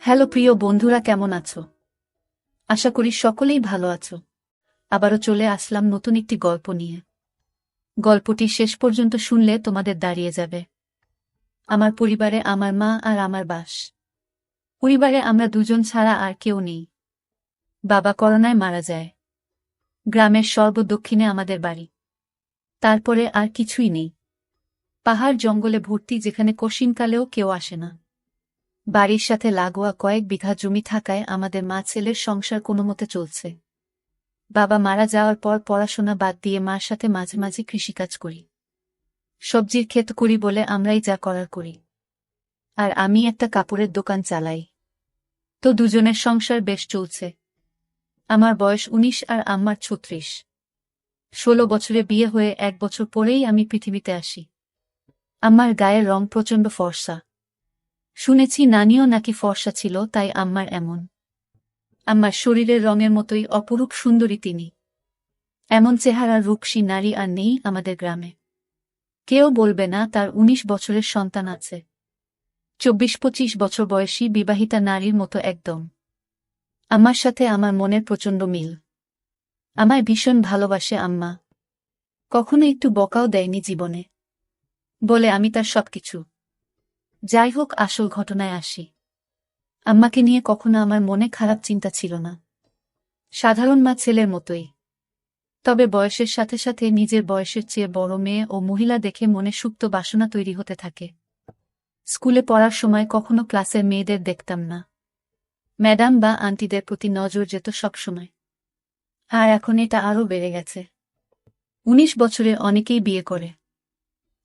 Hello প্রিয় বন্ধুরা, কেমন আছো? আশা করি সকলেই ভালো আছো। আবারও চলে আসলাম নতুন একটি গল্প নিয়ে। গল্পটি শেষ পর্যন্ত শুনলে তোমাদের দাঁড়িয়ে যাবে। আমার পরিবারে আমার মা আর আমার বাস। পরিবারে আমরা দুজন ছাড়া আর কেউ নেই। বাবা করোনায় মারা যায়। গ্রামের সর্বদক্ষিণে আমাদের বাড়ি। তারপরে আর কিছুই নেই। পাহাড় জঙ্গলে ভর্তি, যেখানে কশিনকালেও কেউ আসে না। বাড়ির সাথে লাগোয়া কয়েক বিঘা জমি থাকায় আমাদের মা ছেলের সংসার কোনোমতে চলছে। বাবা মারা যাওয়ার পর পড়াশোনা বাদ দিয়ে মার সাথে মাঝে মাঝে কৃষিকাজ করি। সবজির ক্ষেত করি বলে আমরাই যা করার করি। আর আমি একটা কাপড়ের দোকান চালাই। তো দুজনের সংসার বেশ চলছে। আমার বয়স ১৯ আর আম্মার ৩৬। ১৬ বছরে বিয়ে হয়ে ১ বছর পরেই আমি পৃথিবীতে আসি। আম্মার গায়ের রং প্রচণ্ড ফর্সা। শুনেছি নানিও নাকি ফর্সা ছিল, তাই আম্মার এমন। আম্মার শরীরের রঙের মতোই অপরূপ সুন্দরী তিনি। এমন চেহারার রূপসী নারী আর নেই আমাদের গ্রামে। কেউ বলবে না তার ১৯ বছরের সন্তান আছে। ২৪-২৫ বছর বয়সী বিবাহিতা নারীর মতো একদম। আমার সাথে আমার মনের প্রচণ্ড মিল। আমায় ভীষণ ভালোবাসে আম্মা। কখনো একটু বকাও দেয়নি জীবনে। বলে আমি তার সবকিছু। যাই হোক, আসল ঘটনায় আসি। আম্মাকে নিয়ে কখনো আমার মনে খারাপ চিন্তা ছিল না। সাধারণ মা ছেলের মতোই। তবে বয়সের সাথে সাথে নিজের বয়সের চেয়ে বড় মেয়ে ও মহিলা দেখে মনে সুপ্ত বাসনা তৈরি হতে থাকে। স্কুলে পড়ার সময় কখনো ক্লাসের মেয়েদের দেখতাম না। ম্যাডাম বা আন্টিদের প্রতি নজর যেত সবসময়। আর এখন এটা আরও বেড়ে গেছে। ১৯ বছরে অনেকেই বিয়ে করে,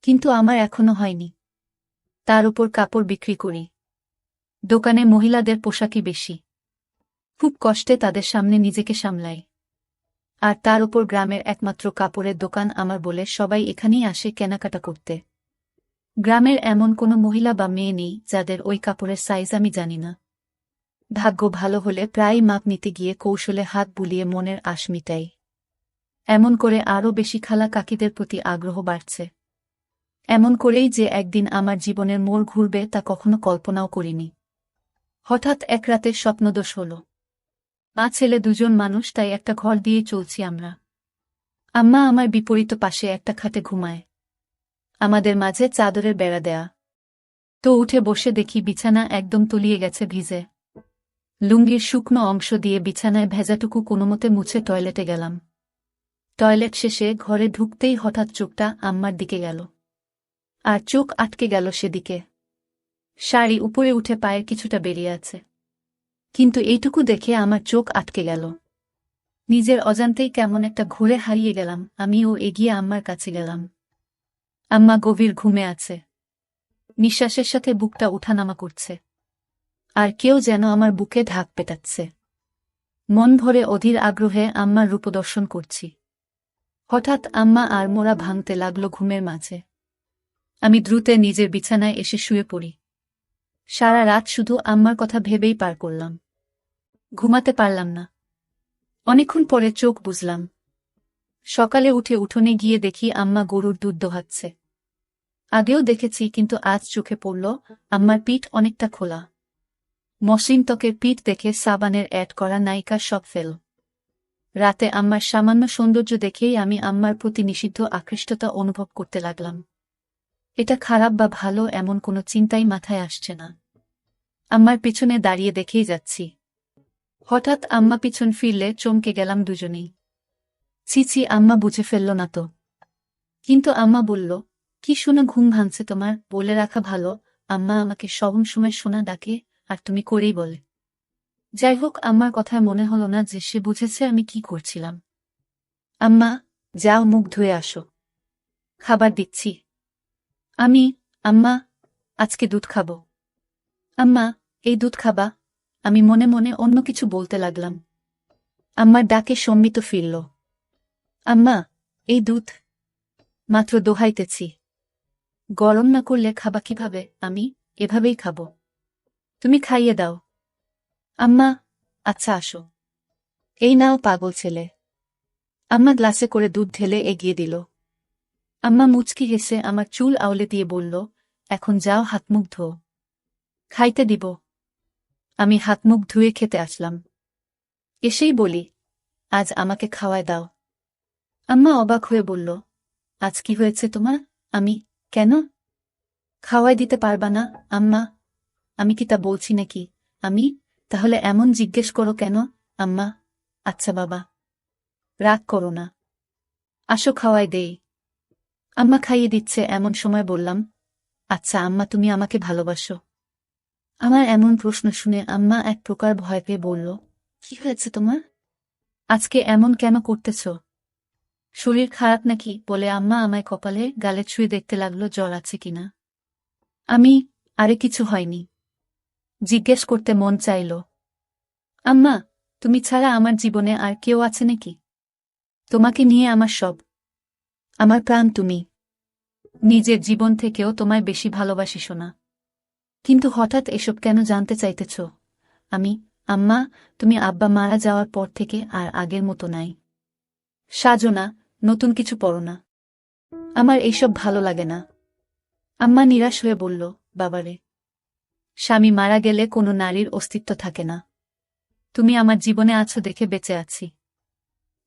কিন্তু আমার এখনো হয়নি। তার উপর কাপড় বিক্রি করি। দোকানে মহিলাদের পোশাকই বেশি। খুব কষ্টে তাদের সামনে নিজেকে সামলাই। আর তার উপর গ্রামের একমাত্র কাপড়ের দোকান আমার বলে সবাই এখানেই আসে কেনাকাটা করতে। গ্রামের এমন কোনো মহিলা বা মেয়ে নেই যাদের ওই কাপড়ের সাইজ আমি জানি না। ভাগ্য ভালো হলে প্রায় মাপ নিতে গিয়ে কৌশলে হাত বুলিয়ে মনের আশ মিটাই। এমন করে আরও বেশি খালা কাকিদের প্রতি আগ্রহ বাড়ছে। এমন করেই যে একদিন আমার জীবনের মোড় ঘুরবে তা কখনো কল্পনাও করিনি। হঠাৎ এক রাতের স্বপ্নদোষ হল। মা ছেলে দুজন মানুষ, তাই একটা ঘর দিয়ে চলছি আমরা। আম্মা আমার বিপরীত পাশে একটা খাটে ঘুমায়। আমাদের মাঝে চাদরের বেড়া দেয়া। তো উঠে বসে দেখি বিছানা একদম তলিয়ে গেছে ভিজে। লুঙ্গির শুকনো অংশ দিয়ে বিছানায় ভেজাটুকু কোনোমতে মুছে টয়লেটে গেলাম। টয়লেট শেষে ঘরে ঢুকতেই হঠাৎ চোখটা আম্মার দিকে গেল। আর চোখ আটকে গেল সেদিকে। শাড়ি উপরে উঠে পায়ের কিছুটা বেরিয়ে আছে। কিন্তু এইটুকু দেখে আমার চোখ আটকে গেল। নিজের অজান্তেই কেমন একটা ঘুরে হারিয়ে গেলাম। আমিও এগিয়ে আম্মার কাছে গেলাম। আম্মা গভীর ঘুমে আছে। নিঃশ্বাসের সাথে বুকটা উঠানামা করছে। আর কেউ যেন আমার বুকে ঢাক পেটাচ্ছে। মন ভরে অধীর আগ্রহে আম্মার রূপদর্শন করছি। হঠাৎ আম্মা আর মোড়া ভাঙতে লাগলো ঘুমের মাঝে। আমি দ্রুতে নিজের বিছানায় এসে শুয়ে পড়ি। সারা রাত শুধু আম্মার কথা ভেবেই পার করলাম। ঘুমাতে পারলাম না। অনেকক্ষণ পরে চোখ বুজলাম। সকালে উঠে উঠোনে গিয়ে দেখি আম্মা গরুর দুধ দোহাচ্ছে। আগেও দেখেছি, কিন্তু আজ চোখে পড়ল আম্মার পিঠ অনেকটা খোলা। মসৃণ ত্বকের পিঠ দেখে সাবানের অ্যাড করা নায়িকার সব ফেল। রাতে আম্মার সামান্য সৌন্দর্য দেখেই আমি আম্মার প্রতি নিষিদ্ধ আকৃষ্টতা অনুভব করতে লাগলাম। এটা খারাপ বা ভালো এমন কোনো চিন্তাই মাথায় আসছে না। আম্মার পিছনে দাঁড়িয়ে দেখেই যাচ্ছি। হঠাৎ আম্মা পিছন ফিরলে চমকে গেলাম দুজনেই। ছি, আম্মা বুঝে ফেলল না তো? কিন্তু আম্মা বলল, কি শোনা ঘুম ভাঙছে তোমার? বলে রাখা ভালো, আম্মা আমাকে সব সময় সোনা ডাকে, আর তুমি করেই বলে। যাই হোক, আম্মার কথায় মনে হলো না যে সে বুঝেছে আমি কি করছিলাম। আম্মা, যাও মুখ ধুয়ে আসো। খাবার দিচ্ছি। আম্মা, আজকে দুধ খাবো। আম্মা, এই দুধ খাবা? আমি মনে মনে অন্য কিছু বলতে লাগলাম। আম্মার ডাকে সম্মিত ফিরল। আম্মা, এই দুধ মাত্র দোহাইতেছি। গরম না করলে খাবা কিভাবে? আমি এভাবেই খাবো। তুমি খাইয়ে দাও। আম্মা, আচ্ছা আসো। এই নাও পাগল ছেলে। আম্মা গ্লাসে করে দুধ ঢেলে এগিয়ে দিল। আম্মা মুচকি হেসে আমার চুল আউলে দিয়ে বলল, এখন যাও হাত মুখ ধো। খাইতে দিব। আমি হাত মুখ ধুয়ে খেতে আসলাম। এসেই বলি, আজ আমাকে খাওয়ায় দাও। আম্মা অবাক হয়ে বলল, আজ কি হয়েছে তোমার? আমি, কেন? খাওয়াই দিতে পারবা না? আম্মা, আমি কি তা বলছি নাকি? আমি, তাহলে এমন জিজ্ঞেস করো কেন? আম্মা, আচ্ছা বাবা, রাগ করো না, আসো খাওয়াই দেই। আম্মা খাইয়ে দিচ্ছে এমন সময় বললাম, আচ্ছা আম্মা, তুমি আমাকে ভালোবাসো? আমার এমন প্রশ্ন শুনে আম্মা এক প্রকার ভয় পেয়ে বলল, কি হয়েছে তোমার? আজকে এমন কেন করতেছ? শরীর খারাপ নাকি? বলে আম্মা আমায় কপালে গালে ছুঁয়ে দেখতে লাগলো জ্বর আছে কিনা। আমি, আরে কিছু হয়নি। জিজ্ঞেস করতে মন চাইল, আম্মা, তুমি ছাড়া আমার জীবনে আর কেউ আছে নাকি? তোমাকে নিয়ে আমার সব, আমার প্রাণ তুমি। নিজের জীবন থেকেও তোমায় বেশি ভালোবাসি সোনা। কিন্তু হঠাৎ এসব কেন জানতে চাইতেছ? আমি, আম্মা, তুমি আব্বা মারা যাওয়ার পর থেকে আর আগের মতো নাই। সাজো না, নতুন কিছু পড়ো না। আমার এইসব ভালো লাগে না। আম্মা নিরাশ হয়ে বলল, বাবারে, স্বামী মারা গেলে কোনো নারীর অস্তিত্ব থাকে না। তুমি আমার জীবনে আছো দেখে বেঁচে আছি,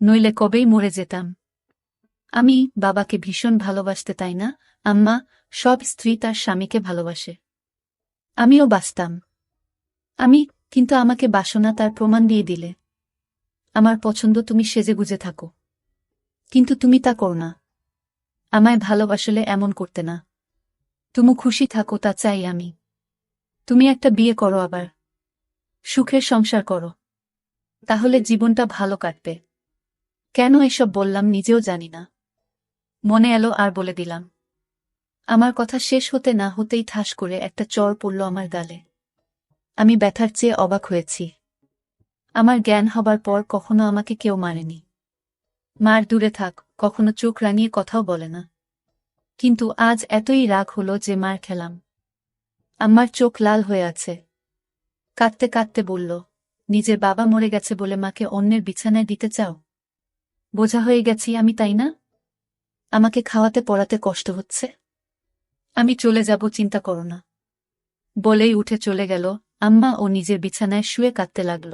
নইলে কবেই মরে যেতাম। আমি বাবাকে ভীষণ ভালোবাসতে, তাই না আম্মা? সব স্ত্রী তার স্বামীকে ভালোবাসে। আমিও বাসতাম। আমি, কিন্তু আমাকে বাসনা তার প্রমাণ দিয়ে দিলে। আমার পছন্দ তুমি সেজেগুজে থাকো, কিন্তু তুমি তা করো না। আমায় ভালোবাসলে এমন করতে না। তুমি খুশি থাকো, তা চাই আমি। তুমি একটা বিয়ে করো, আবার সুখের সংসার করো, তাহলে জীবনটা ভালো কাটবে। কেন এসব বললাম নিজেও জানি না। মনে এলো আর বলে দিলাম। আমার কথা শেষ হতে না হতেই ঠাস করে একটা চড় পড়ল আমার গালে। আমি ব্যথার চেয়ে অবাক হয়েছি। আমার জ্ঞান হবার পর কখনো আমাকে কেউ মারেনি। মার দূরে থাক, কখনো চোখ রাঙিয়ে কথাও বলে না। কিন্তু আজ এতই রাগ হলো যে মার খেলাম। আম্মার চোখ লাল হয়ে আছে। কাঁদতে কাঁদতে বলল, নিজের বাবা মরে গেছে বলে মাকে অন্যের বিছানায় দিতে চাও? বোঝা হয়ে গেছি আমি, তাই না? আমাকে খাওয়াতে পড়াতে কষ্ট হচ্ছে। আমি চলে যাব, চিন্তা করো না। বলেই উঠে চলে গেল। আম্মা ও নিজের বিছানায় শুয়ে কাঁদতে লাগল।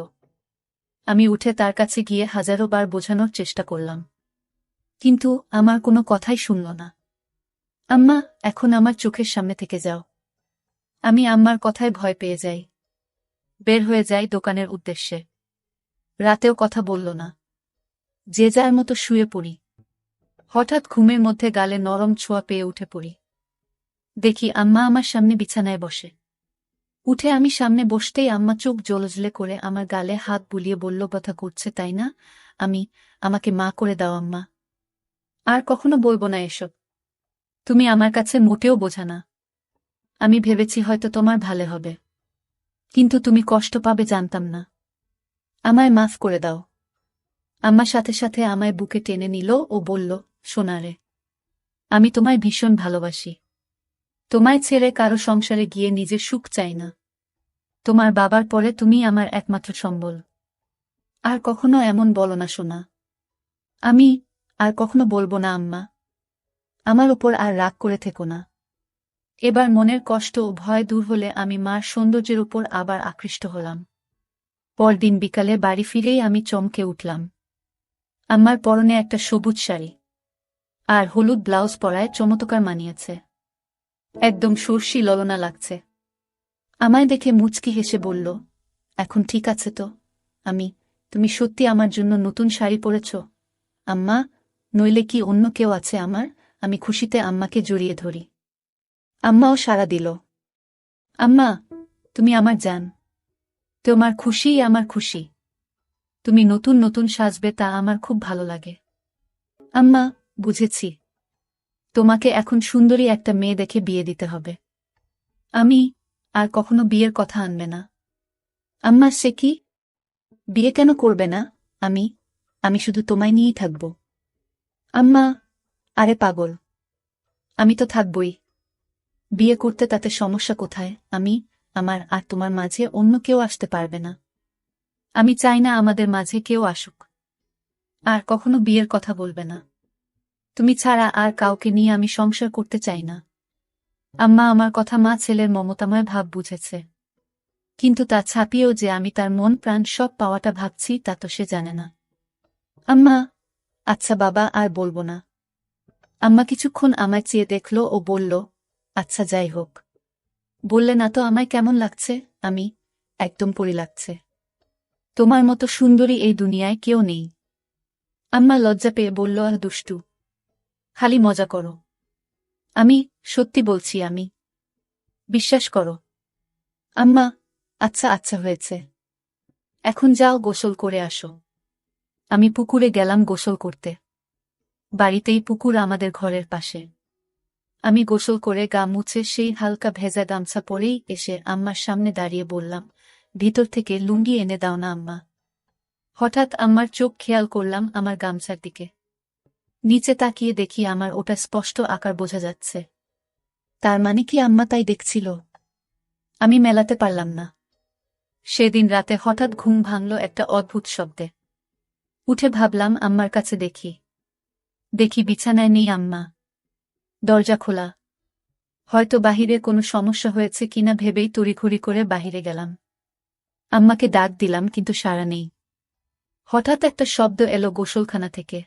আমি উঠে তার কাছে গিয়ে হাজারো বার বোঝানোর চেষ্টা করলাম, কিন্তু আমার কোনো কথাই শুনল না। আম্মা, এখন আমার চোখের সামনে থেকে যাও। আমি আম্মার কথায় ভয় পেয়ে যাই। বের হয়ে যাই দোকানের উদ্দেশ্যে। রাতেও কথা বলল না। যে যার মতো শুয়ে পড়ি। হঠাৎ ঘুমের মধ্যে গালে নরম ছোঁয়া পেয়ে উঠে পড়ি। দেখি আম্মা আমার সামনে বিছানায় বসে। উঠে আমি সামনে বসতেই আম্মা চোখ জ্বলজ্বলে করে আমার গালে হাত বুলিয়ে বলল, ব্যথা করছে তাই না? আমি, আমাকে মা করে দাও আম্মা। আর কখনো বলবো না এসব। তুমি আমার কাছে মোটেও বোঝা না। আমি ভেবেছি হয়তো তোমার ভালো হবে, কিন্তু তুমি কষ্ট পাবে জানতাম না। আমায় মাফ করে দাও। আম্মার সাথে সাথে আমায় বুকে টেনে নিল ও বলল, সোনারে, আমি তোমায় ভীষণ ভালোবাসি। তোমায় ছেড়ে কারো সংসারে গিয়ে নিজের সুখ চাই না। তোমার বাবার পরে তুমি আমার একমাত্র সম্বল। আর কখনো এমন বলো না সোনা। আমি, আর কখনো বলবো না আম্মা। আমার উপর আর রাগ করে থেকো না। এবার মনের কষ্ট ও ভয় দূর হলে আমি মার সৌন্দর্যের উপর আবার আকৃষ্ট হলাম। পরদিন বিকালে বাড়ি ফিরেই আমি চমকে উঠলাম। আম্মার পরনে একটা সবুজ শাড়ি আর হলুদ ব্লাউজ পরায় চমৎকার মানিয়েছে। একদম সর্ষি ললনা লাগছে। আমায় দেখে মুচকি হেসে বলল, এখন ঠিক আছে তো? আমি, তুমি সত্যি আমার জন্য নতুন শাড়ি পরেছ আম্মা? নইলে কি অন্য কেউ আছে আমার? আমি খুশিতে আম্মাকে জড়িয়ে ধরি। আম্মাও সাড়া দিল। আম্মা, তুমি আমার জান। তোমার খুশিই আমার খুশি। তুমি নতুন নতুন সাজবে তা আমার খুব ভালো লাগে। আম্মা, বুঝেছি। তোমাকে এখন সুন্দরী একটা মেয়ে দেখে বিয়ে দিতে হবে। আমি, আর কখনো বিয়ের কথা আনবে না। আম্মা, সে কি? বিয়ে কেন করবে না? আমি, আমি শুধু তোমায় নিয়েই থাকব। আম্মা, আরে পাগল, আমি তো থাকবই। বিয়ে করতে তাতে সমস্যা কোথায়? আমি, আমার আর তোমার মাঝে অন্য কেউ আসতে পারবে না। আমি চাই না আমাদের মাঝে কেউ আসুক। আর কখনো বিয়ের কথা বলবে না। তুমি ছাড়া আর কাউকে নিয়ে আমি সংসার করতে চাই না। আম্মা আমার কথা মা ছেলের মমতাময় ভাব বুঝেছে। কিন্তু তা ছাপিয়েও যে আমি তার মন প্রাণ সব পাওয়াটা ভাবছি তা তো সে জানে না। আম্মা, আচ্ছা বাবা, আর বলবো না। আম্মা কিছুক্ষণ আমায় চেয়ে দেখল ও বলল, আচ্ছা যাই হোক। বললে না তো আমায় কেমন লাগছে? আমি, একদম পরি লাগছে। তোমার মতো সুন্দরী এই দুনিয়ায় কেউ নেই। আম্মা লজ্জা পেয়ে বলল, আর দুষ্টু, খালি মজা করো। আমি, সত্যি বলছি আমি। বিশ্বাস করো। আম্মা, আচ্ছা আচ্ছা হয়েছে। এখন যাও গোসল করে আসো। আমি পুকুরে গেলাম গোসল করতে। বাড়িতেই পুকুর আমাদের ঘরের পাশে। আমি গোসল করে গা মুছে সেই হালকা ভেজা গামছা পরেই এসে আম্মার সামনে দাঁড়িয়ে বললাম, ভিতর থেকে লুঙ্গি এনে দাও না আম্মা। হঠাৎ আম্মার চোখ খেয়াল করলাম আমার গামছার দিকে। নিচে তাকিয়ে দেখি আমার ওটা স্পষ্ট আকার বোঝা যাচ্ছে। তার মানে কি আম্মা তাই দেখছিল? আমি মেলাতে পারলাম না। সেদিন রাতে হঠাৎ ঘুম ভাঙল একটা অদ্ভুত শব্দে। উঠে ভাবলাম আম্মার কাছে দেখি। দেখি বিছানায় নেই আম্মা। দরজা খোলা। হয়তো বাহিরে কোনো সমস্যা হয়েছে কিনা ভেবেই তড়িঘড়ি করে বাহিরে গেলাম। আম্মাকে ডাক দিলাম কিন্তু সাড়া নেই। হঠাৎ একটা শব্দ এলো গোসলখানা থেকে।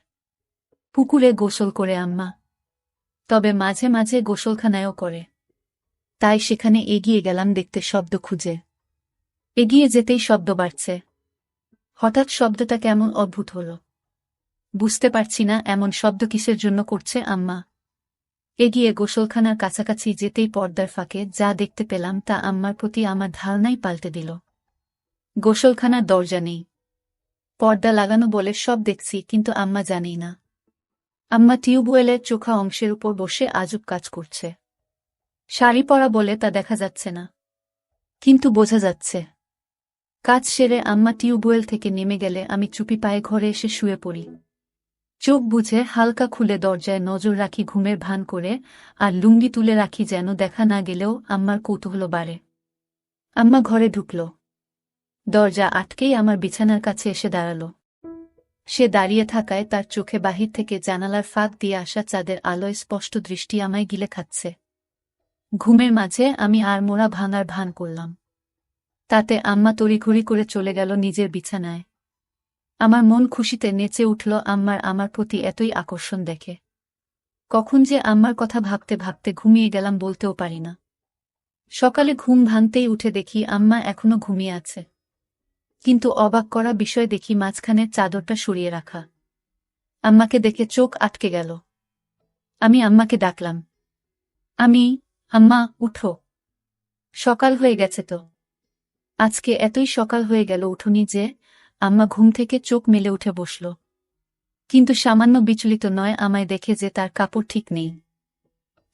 পুকুরে গোসল করে আম্মা। তবে মাঝে মাঝে গোসলখানায়ও করে। তাই সেখানে এগিয়ে গেলাম দেখতে শব্দ খুঁজে। এগিয়ে যেতেই শব্দ বাড়ছে। হঠাৎ শব্দটা কেমন অদ্ভুত হল। বুঝতে পারছি না এমন শব্দ কিসের জন্য করছে আম্মা। এগিয়ে গোসলখানার কাছাকাছি যেতেই পর্দার ফাঁকে যা দেখতে পেলাম তা আম্মার প্রতি আমার ধারণাই পাল্টে দিল। গোসলখানার দরজা নেই। পর্দা লাগানো বলে সব দেখছি কিন্তু আম্মা জানেই না। আম্মা টিউবওয়েলের চোখা অংশের উপর বসে আজব কাজ করছে। শাড়ি পরা বলে তা দেখা যাচ্ছে না, কিন্তু বোঝা যাচ্ছে। কাজ সেরে আম্মা টিউবওয়েল থেকে নেমে গেলে আমি চুপি পায়ে ঘরে এসে শুয়ে পড়ি। চোখ বুঝে হালকা খুলে দরজায় নজর রাখি ঘুমের ভান করে, আর লুঙ্গি তুলে রাখি যেন দেখা না গেলেও আম্মার কৌতূহল বাড়ে। আম্মা ঘরে ঢুকল। দরজা আটকেই আমার বিছানার কাছে এসে দাঁড়াল। সে দাঁড়িয়ে থাকায় তার চোখে বাহির থেকে জানালার ফাঁক দিয়ে আসা চাঁদের আলোয় স্পষ্ট দৃষ্টি আমায় গিলে খাচ্ছে। ঘুমের মাঝে আমি আর মোড়া ভাঙার ভান করলাম। তাতে আম্মা তড়িঘড়ি করে চলে গেল নিজের বিছানায়। আমার মন খুশিতে নেচে উঠল আমার প্রতি এতই আকর্ষণ দেখে। কখন যে আম্মার কথা ভাবতে ভাবতে ঘুমিয়ে গেলাম বলতেও পারি না। সকালে ঘুম ভাঙতেই উঠে দেখি আম্মা এখনো ঘুমিয়ে আছে। কিন্তু অবাক করা বিষয় দেখি মাঝখানের চাদরটা সরিয়ে রাখা। আম্মাকে দেখে চোখ আটকে গেল। আমি আম্মাকে ডাকলাম। আম্মা উঠো। সকাল হয়ে গেছে তো। আজকে এতই সকাল হয়ে গেল উঠোনি যে? আম্মা ঘুম থেকে চোখ মেলে উঠে বসল। কিন্তু সামান্য বিচলিত নয় আমায় দেখে যে তার কাপড় ঠিক নেই।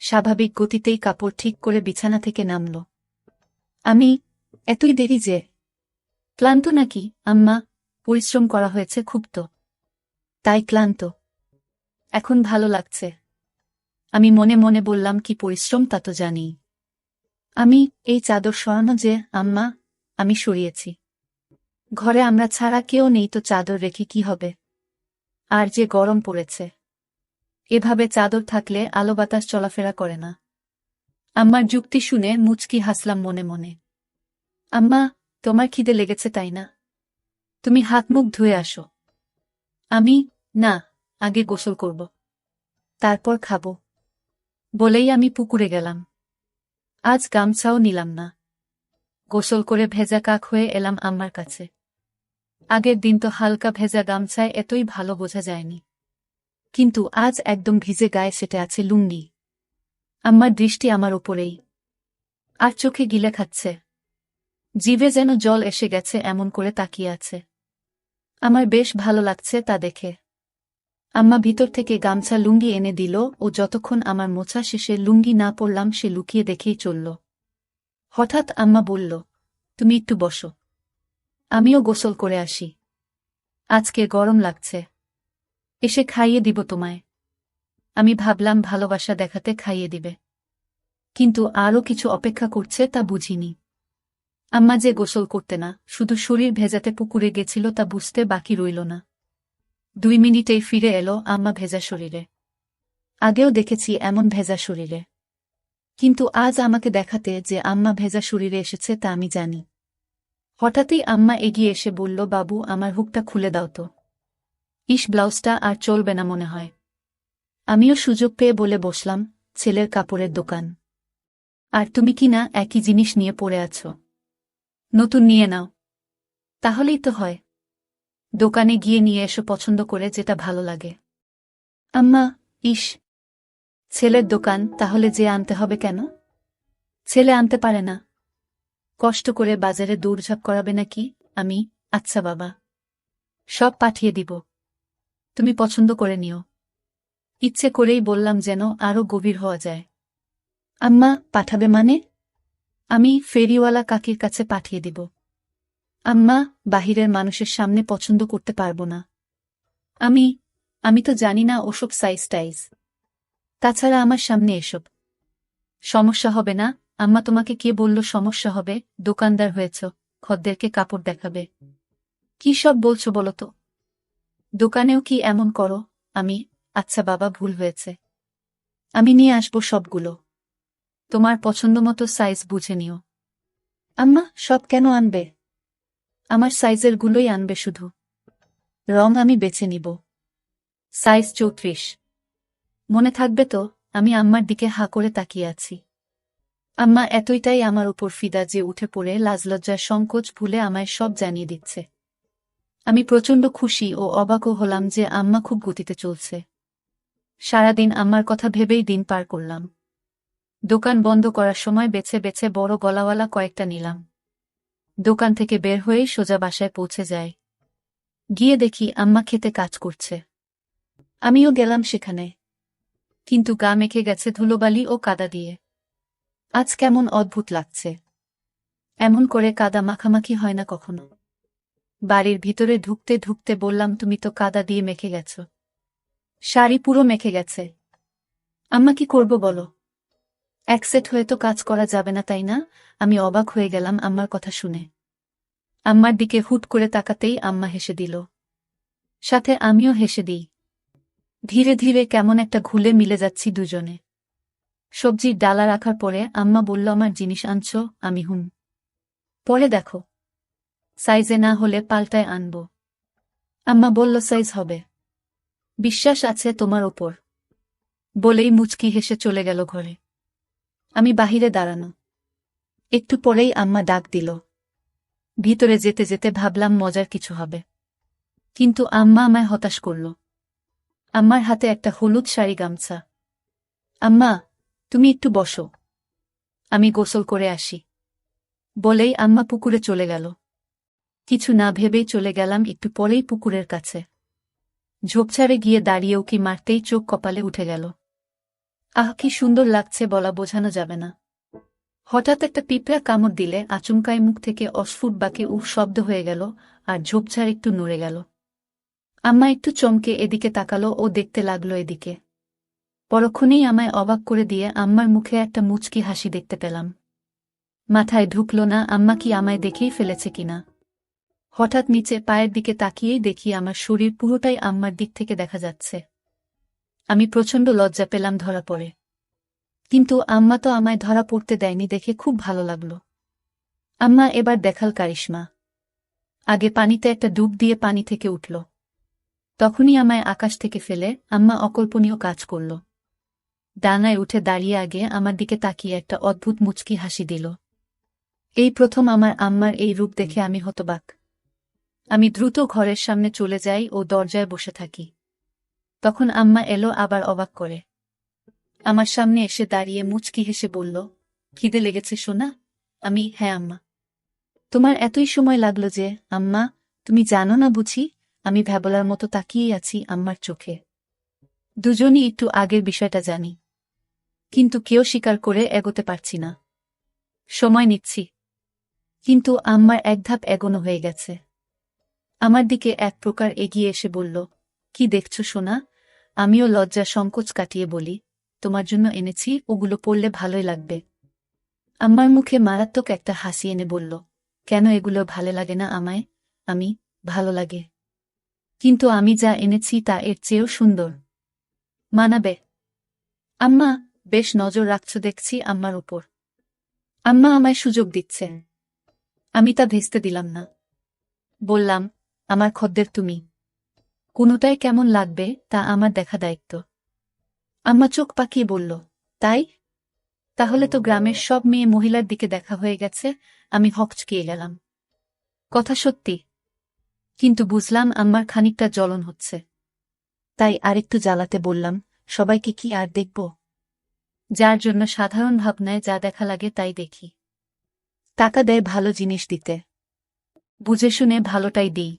স্বাভাবিক গতিতেই কাপড় ঠিক করে বিছানা থেকে নামল। আমি, এতই দেরি যে? ক্লান্ত নাকি আম্মা? পরিশ্রম করা হয়েছে খুব তো, তাই ক্লান্ত। এখন ভালো লাগছে। আমি মনে মনে বললাম, কি পরিশ্রম তা তো জানি। এই চাদর সরানো যে আম্মা? আমি সরিয়েছি। ঘরে আমরা ছাড়া কেউ নেই তো চাদর রেখে কি হবে? আর যে গরম পড়েছে। এভাবে চাদর থাকলে আলো বাতাস চলাফেরা করে না। আম্মার যুক্তি শুনে মুচকি হাসলাম মনে মনে। আম্মা, তোমার খিদে লেগেছে তাই না? তুমি হাত মুখ ধুয়ে আসো। আমি, না, আগে গোসল করব, তারপর খাব। বলেই আমি পুকুরে গেলাম। আজ গামছাও নিলাম না। গোসল করে ভেজা কাক হয়ে এলাম আম্মার কাছে। আগের দিন তো হালকা ভেজা গামছায় এতই ভালো বোঝা যায়নি, কিন্তু আজ একদম ভিজে গায়ে সেটে আছে লুঙ্গি। আম্মার দৃষ্টি আমার ওপরেই, আর চোখে গিলে খাচ্ছে। জিভে যেন জল এসে গেছে এমন করে তাকিয়ে আছে। আমার বেশ ভালো লাগছে তা দেখে। আম্মা ভিতর থেকে গামছা লুঙ্গি এনে দিল ও যতক্ষণ আমার মোছা শেষে লুঙ্গি না পরলাম সে লুকিয়ে দেখেই চলল। হঠাৎ আম্মা বলল, তুমি একটু বসো, আমিও গোসল করে আসি। আজকে গরম লাগছে, এসে খাইয়ে দিব তোমায়। আমি ভাবলাম ভালোবাসা দেখাতে খাইয়ে দিবে, কিন্তু আরও কিছু অপেক্ষা করছে তা বুঝিনি। আম্মা যে গোসল করতে না, শুধু শরীর ভেজাতে পুকুরে গেছিল তা বুঝতে বাকি রইল না। 2 মিনিটেই ফিরে এলো আম্মা ভেজা শরীরে। আগেও দেখেছি এমন ভেজা শরীরে, কিন্তু আজ আমাকে দেখাতে যে আম্মা ভেজা শরীরে এসেছে তা আমি জানি। হঠাৎই আম্মা এগিয়ে এসে বলল, বাবু আমার হুকটা খুলে দাও তো। ব্লাউজটা আর চলবে না মনে হয়। আমিও সুযোগ পেয়ে বলে বসলাম, ছেলের কাপড়ের দোকান। আর তুমি কি না একই জিনিস নিয়ে পড়ে আছো? নতুন নিয়ে নাও। তাহলেই তো হয়। দোকানে গিয়ে নিয়ে এসো পছন্দ করে যেটা ভালো লাগে। আম্মা, ছেলের দোকান, তাহলে যে আনতে হবে কেন? ছেলে আনতে পারে না? কষ্ট করে বাজারে দৌড়ঝাঁপ করাবে নাকি? আমি, আচ্ছা বাবা, সব পাঠিয়ে দিব, তুমি পছন্দ করে নিও। ইচ্ছে করেই বললাম যেন আরও গভীর হওয়া যায়। আম্মা, পাঠাবে মানে? আমি ফেরিওয়ালা কাকির কাছে পাঠিয়ে দিব। আম্মা, বাহিরের মানুষের সামনে পছন্দ করতে পারবো না। আমি আমি তো জানি না ওসব সাইজ টাইজ। তাছাড়া আমার সামনে এসব। সমস্যা হবে না? আম্মা, তোমাকে কে বলল সমস্যা হবে? দোকানদার হয়েছ, খদ্দেরকে কাপড় দেখাবে। কি সব বলছো বলো তো? দোকানেও কি এমন করো? আমি, আচ্ছা বাবা, ভুল হয়েছে। আমি নিয়ে আসবো সবগুলো। তোমার পছন্দমতো সাইজ বুঝে নিও। আম্মা, সব কেন আনবে? আমার সাইজের গুলোই আনবে শুধু। রং আমি বেছে নিব। সাইজ 34। মনে থাকবে তো? আমি আম্মার দিকে হা করে তাকিয়ে আছি। আম্মা এতটাই আমার উপর ফিদা যে উঠে পড়ে লাজলজ্জার সংকোচ ভুলে আমায় সব জানিয়ে দিচ্ছে। আমি প্রচণ্ড খুশি ও অবাকও হলাম যে আম্মা খুব গতিতে চলছে। সারাদিন আম্মার কথা ভেবেই দিন পার করলাম। দোকান বন্ধ করার সময় বেছে বেছে বড় গলাওয়ালা কয়েকটা নিলাম। দোকান থেকে বের হয়েই সোজা বাসায় পৌঁছে যায়। গিয়ে দেখি আম্মা খেতে কাজ করছে। আমিও গেলাম সেখানে। কিন্তু গা মেখে গেছে ধুলোবালি ও কাদা দিয়ে। আজ কেমন অদ্ভুত লাগছে। এমন করে কাদা মাখামাখি হয় না কখনো। বাড়ির ভিতরে ঢুকতে ঢুকতে বললাম, তুমি তো কাদা দিয়ে মেখে গেছ। শাড়ি পুরো মেখে গেছে। আম্মা, কি করব বলো? এক সেট হয়ে তো কাজ করা যাবে না, তাই না? আমি অবাক হয়ে গেলাম আম্মার কথা শুনে। আম্মার দিকে হুট করে তাকাতেই আম্মা হেসে দিল। সাথে আমিও হেসে দিই। ধীরে ধীরে কেমন একটা ঘুলে মিলে যাচ্ছি দুজনে। সবজির ডালা রাখার পরে আম্মা বলল, আমার জিনিস আনছো? আমি হুম। পরে দেখো, সাইজে না হলে পাল্টায় আনব। আম্মা বলল, সাইজ হবে। বিশ্বাস আছে তোমার ওপর। বলেই মুচকি হেসে চলে গেল ঘরে। আমি বাহিরে দাঁড়ানো। একটু পরেই আম্মা ডাক দিল। ভিতরে যেতে যেতে ভাবলাম মজার কিছু হবে। কিন্তু আম্মা আমায় হতাশ করল। আম্মার হাতে একটা হলুদ শাড়ি গামছা। আম্মা, তুমি একটু বসো, আমি গোসল করে আসি। বলেই আম্মা পুকুরে চলে গেল। কিছু না ভেবেই চলে গেলাম একটু পরেই পুকুরের কাছে। ঝোপঝাড়ে গিয়ে দাঁড়িয়ে উকি মারতেই চোখ কপালে উঠে গেল। আহ, কি সুন্দর লাগছে বলা বোঝানো যাবে না। হঠাৎ একটা পিঁপড়া কামড় দিলে আচমকায় মুখ থেকে অস্ফুট বাকে উফ শব্দ হয়ে গেল, আর ঝোপঝাড় একটু নড়ে গেল। আম্মা একটু চমকে এদিকে তাকালো ও দেখতে লাগলো এদিকে। পরক্ষণেই আমায় অবাক করে দিয়ে আম্মার মুখে একটা মুচকি হাসি দেখতে পেলাম। মাথায় ঢুকল না আম্মা কি আমায় দেখেই ফেলেছে কিনা। হঠাৎ নিচে পায়ের দিকে তাকিয়েই দেখি আমার শরীর পুরোটাই আম্মার দিক থেকে দেখা যাচ্ছে। আমি প্রচণ্ড লজ্জা পেলাম ধরা পড়ে। কিন্তু আম্মা তো আমায় ধরা পড়তে দেয়নি দেখে খুব ভালো লাগল। আম্মা এবার দেখাল কারিশমা। আগে পানিতে একটা ডুব দিয়ে পানি থেকে উঠল। তখনই আমায় আকাশ থেকে ফেলে আম্মা অকল্পনীয় কাজ করল। ডাঙায় উঠে দাঁড়িয়ে আগে আমার দিকে তাকিয়ে একটা অদ্ভুত মুচকি হাসি দিল। এই প্রথম আমার আম্মার এই রূপ দেখে আমি হতবাক। আমি দ্রুত ঘরের সামনে চলে যাই ও দরজায় বসে থাকি। তখন আম্মা এলো আবার অবাক করে। আমার সামনে এসে দাঁড়িয়ে মুচকি হেসে বলল, খিদে লেগেছে সোনা? আমি, হ্যাঁ আম্মা। তোমার এতই সময় লাগলো যে? আম্মা, তুমি জানো না বুঝি? আমি ভ্যাবলার মতো তাকিয়েই আছি আম্মার চোখে। দুজনই একটু আগের বিষয়টা জানি, কিন্তু কেউ স্বীকার করে এগোতে পারছি না। সময় নিচ্ছি। কিন্তু আম্মার এক ধাপ এগোনো হয়ে গেছে। আমার দিকে এক প্রকার এগিয়ে এসে বলল, কি দেখছো সোনা? আমিও লজ্জা সংকোচ কাটিয়ে বলি, তোমার জন্য এনেছি, ওগুলো পড়লে ভালোই লাগবে। আম্মার মুখে মারাত্মক একটা হাসি এনে বলল, কেন এগুলো ভালো লাগে না আমায়? আমি, ভালো লাগে। কিন্তু আমি যা এনেছি তা এর চেয়েও সুন্দর। মানাবে? আম্মা, বেশ নজর রাখছ দেখছি আম্মার উপর। আম্মা আমায় সুযোগ দিচ্ছে। আমি তা ভেস্তে দিলাম না। বললাম, আমার খদ্দের তুমি। কোনোটাই কেমন লাগবে তা আমার দেখা দায়িত্ব। আম্মা চোখ পাকিয়ে বলল, তাই? তাহলে তো গ্রামের সব মেয়ে মহিলার দিকে দেখা হয়ে গেছে। আমি হকচকিয়ে গেলাম। কথা সত্যি, কিন্তু বুঝলাম আম্মার খানিকটা জ্বলন হচ্ছে। তাই আরেকটু জ্বালাতে বললাম, সবাইকে কি আর দেখব? যার জন্য সাধারণ ভাবনায় যা দেখা লাগে তাই দেখি। টাকা দেয় ভালো জিনিস দিতে, বুঝে শুনে ভালোটাই দিই।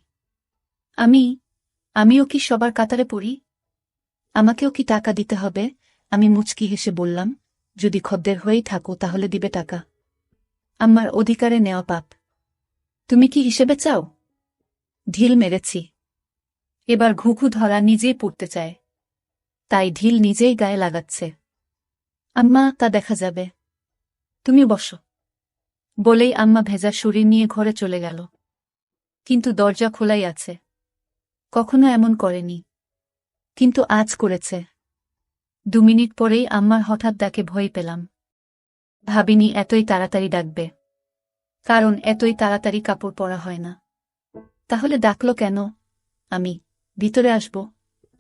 আমিও কি সবার কাতারে পড়ি? আমাকেও কি টাকা দিতে হবে? আমি মুচকি হেসে বললাম, যদি খদ্দের হয়েই থাকো তাহলে দিবে টাকা। আমার অধিকারে নেওয়া পাপ। তুমি কি হিসেবে চাও? ঢিল মেরেছি। এবার ঘুঘু ধরা নিজেই পড়তে চায়, তাই ঢিল নিজেই গায়ে লাগাচ্ছে। আম্মা, তা দেখা যাবে। তুমি বসো। বলেই আম্মা ভেজা শরীর নিয়ে ঘরে চলে গেল। কিন্তু দরজা খোলাই আছে। কখনো এমন করেনি, কিন্তু আজ করেছে। 2 মিনিট পরেই আম্মার হঠাৎ ডাকে ভয় পেলাম। ভাবিনি এতই তাড়াতাড়ি ডাকবে, কারণ এতই তাড়াতাড়ি কাপড় পরা হয় না। তাহলে ডাকলো কেন? আমি, ভিতরে আসব?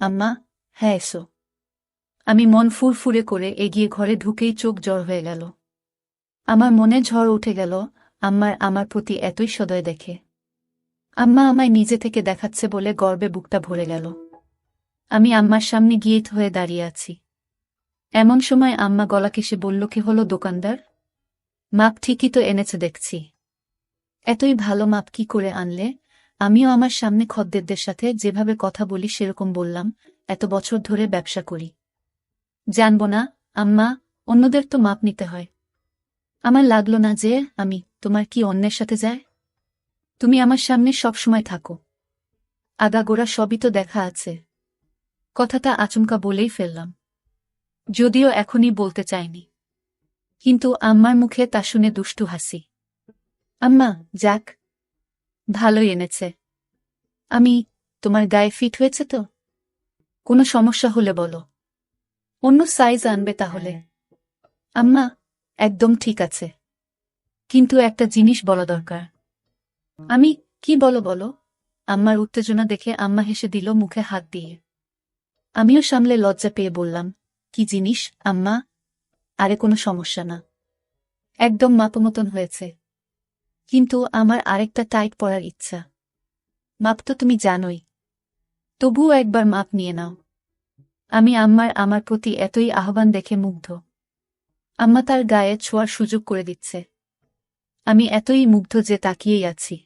আম্মা, হ্যাঁ এসো। আমি মন ফুরফুরে করে এগিয়ে ঘরে ঢুকেই চোখ জড় হয়ে গেল। আমার মনে ঝড় উঠে গেল আমার প্রতি এতই সদয় দেখে। আম্মা আমায় নিজে থেকে দেখাচ্ছে বলে গর্বে বুকটা ভরে গেল। আমি আম্মার সামনে গিয়ে হয়ে দাঁড়িয়ে আছি। এমন সময় আম্মা গলা কেসে বলল, কি হলো দোকানদার? মাপ ঠিকই তো এনেছে দেখছি। এতই ভালো মাপ কি করে আনলে? আমিও আমার সামনে খদ্দেরদের সাথে যেভাবে কথা বলি সেরকম বললাম, এত বছর ধরে ব্যবসা করি। জানব না আম্মা, অন্যদের তো মাপ নিতে হয়। আমার লাগলো না যে তোমার কি অন্যের সাথে যায়? তুমি আমার সামনে সবসময় থাকো। আগাগোড়া সবই তো দেখা আছে। কথাটা আচমকা বলেই ফেললাম, যদিও এখনই বলতে চাইনি। কিন্তু আম্মার মুখে তা শুনে দুষ্টু হাসি। আম্মা, যাক, ভালোই এনেছে। আমি, তোমার গায়ে ফিট হয়েছে তো? কোনো সমস্যা হলে বলো, অন্য সাইজ আনবে তাহলে। আম্মা, একদম ঠিক আছে, কিন্তু একটা জিনিস বলা দরকার। আমি, কি বলো? আম্মার উত্তেজনা দেখে আম্মা হেসে দিল মুখে হাত দিয়ে। আমিও সামলে লজ্জা পেয়ে বললাম, কি জিনিস আম্মা? আরে কোনো সমস্যা না, একদম মাপমতন হয়েছে। কিন্তু আমার আরেকটা টাইট পরার ইচ্ছা। মাপ তো তুমি জানোই, তবুও একবার মাপ নিয়ে নাও। আমি আমার প্রতি এতই আহ্বান দেখে মুগ্ধ। আম্মা তার গায়ে ছোঁয়ার সুযোগ করে দিচ্ছে। আমি এতই মুগ্ধ যে তাকিয়েই আছি।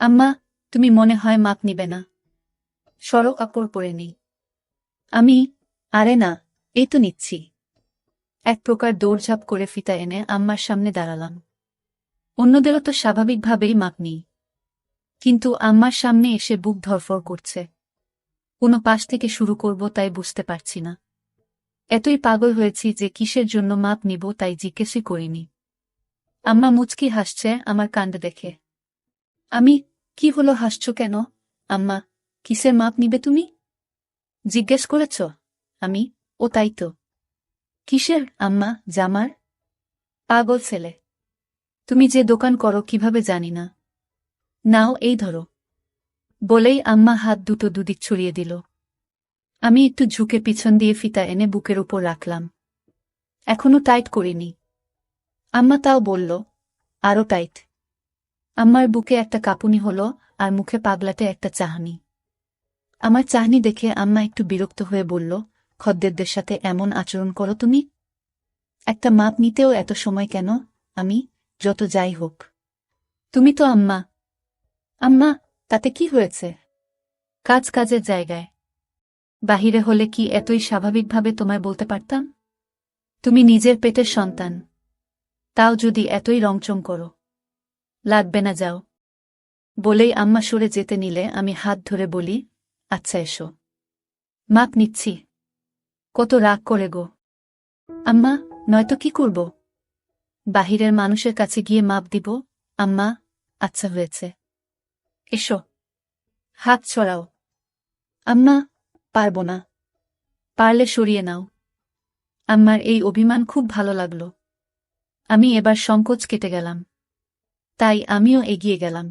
আম্মা, তুমি মনে হয় মাপ নিবে না? সরো, কাপড় পরে নেই। আমি, আরে না, এই তো নিচ্ছি। এক প্রকার দৌড়ঝাঁপ করে ফিতা এনে আম্মার সামনে দাঁড়ালাম। অন্যদেরও তো স্বাভাবিকভাবেই মাপ নিই, কিন্তু আম্মার সামনে এসে বুক ধরফর করছে। কোনো পাশ থেকে শুরু করব তাই বুঝতে পারছি না। এতই পাগল হয়েছি যে কিসের জন্য মাপ নিব তাই জিজ্ঞেসই করিনি। আম্মা মুচকি হাসছে আমার কাণ্ড দেখে। আমি, কি হলো, হাসছ কেন? আম্মা, কিসের মাপ নিবে তুমি? জিজ্ঞেস করেছ? আমি, ও তাই তো। কিসের আম্মা? জামার? পাগল ছেলে, তুমি যে দোকান করো কিভাবে জানি না। নাও, এই ধরো। বলেই আম্মা হাত দুটো দুদিক ছড়িয়ে দিল। আমি একটু ঝুঁকে পিছন দিয়ে ফিতা এনে বুকের উপর রাখলাম। এখনো টাইট করিনি। আম্মা তাও বলল, আরো টাইট। আম্মার বুকে একটা কাঁপুনি হলো আর মুখে পাগলাটে একটা চাহনি। আমার চাহনি দেখে আম্মা একটু বিরক্ত হয়ে বলল, খদ্দেরদের সাথে এমন আচরণ করো তুমি? একটা মাপ নিতেও এত সময় কেন? আমি, যত যাই হোক, তুমি তো আম্মা। আম্মা, তাতে কি হয়েছে? কাজ কাজের জায়গায়। বাহিরে হলে কি এতই স্বাভাবিকভাবে তোমায় বলতে পারতাম? তুমি নিজের পেটের সন্তান, তাও যদি এতই রংচং করো। লাগবে না, যাও। বলেই আম্মা সরে যেতে নিলে আমি হাত ধরে বলি, আচ্ছা এসো, মাপ নিচ্ছি। কত রাগ করে গো আম্মা, নয়তো কি করব? বাহিরের মানুষের কাছে গিয়ে মাপ দিব? আম্মা, আচ্ছা হয়েছে, এসো। হাত ছড়াও। আম্মা, পারব না। পারলে সরিয়ে নাও। আম্মার এই অভিমান খুব ভালো লাগল। আমি এবার সংকোচ কেটে গেলাম। তাই আমিও এগিয়ে গেলাম।